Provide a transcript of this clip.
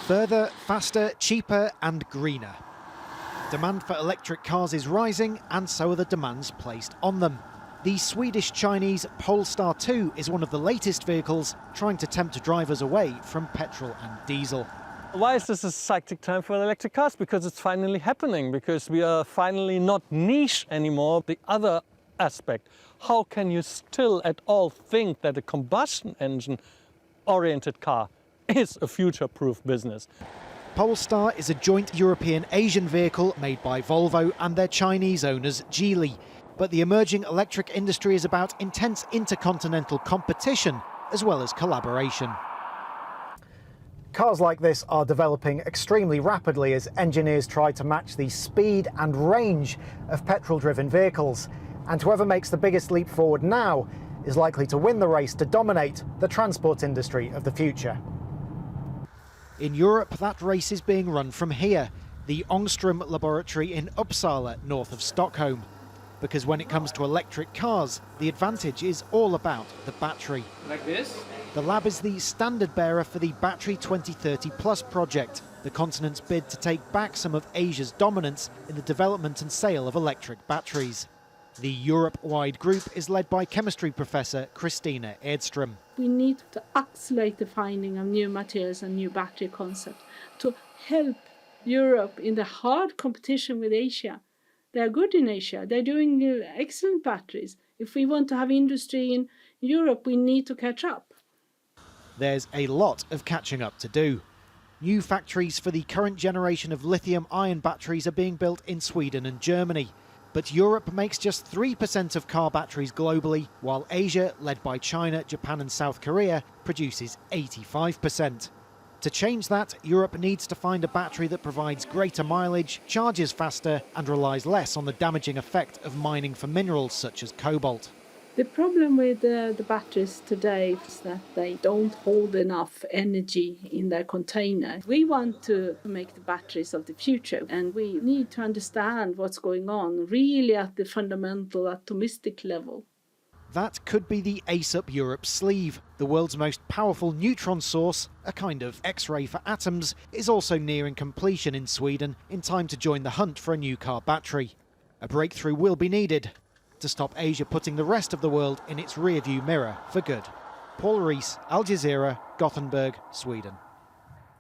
Further, faster, cheaper and greener. Demand for electric cars is rising, and so are the demands placed on them. The Swedish-Chinese Polestar 2 is one of the latest vehicles trying to tempt drivers away from petrol and diesel. Why is this a cyclic time for electric cars? Because it's finally happening, because we are finally not niche anymore. The other aspect, how can you still at all think that a combustion engine-oriented car is a future-proof business? Polestar is a joint European-Asian vehicle made by Volvo and their Chinese owners Geely. But the emerging electric industry is about intense intercontinental competition as well as collaboration. Cars like this are developing extremely rapidly as engineers try to match the speed and range of petrol-driven vehicles. And whoever makes the biggest leap forward now is likely to win the race to dominate the transport industry of the future. In Europe, that race is being run from here, the Onstrom Laboratory in Uppsala, north of Stockholm. Because when it comes to electric cars, the advantage is all about the battery. Like this? The lab is the standard bearer for the Battery 2030 Plus project, the continent's bid to take back some of Asia's dominance in the development and sale of electric batteries. The Europe-wide group is led by chemistry professor Christina Edström. We need to accelerate the finding of new materials and new battery concepts to help Europe in the hard competition with Asia. They are good in Asia. They're doing excellent batteries. If we want to have industry in Europe, we need to catch up. There's a lot of catching up to do. New factories for the current generation of lithium-ion batteries are being built in Sweden and Germany. But Europe makes just 3% of car batteries globally, while Asia, led by China, Japan and South Korea, produces 85%. To change that, Europe needs to find a battery that provides greater mileage, charges faster and relies less on the damaging effect of mining for minerals such as cobalt. The problem with the batteries today is that they don't hold enough energy in their container. We want to make the batteries of the future, and we need to understand what's going on really at the fundamental atomistic level. That could be the ace up Europe's sleeve. The world's most powerful neutron source, a kind of X-ray for atoms, is also nearing completion in Sweden in time to join the hunt for a new car battery. A breakthrough will be needed to stop Asia putting the rest of the world in its rearview mirror for good. Rhys, Al Jazeera, Gothenburg, Sweden.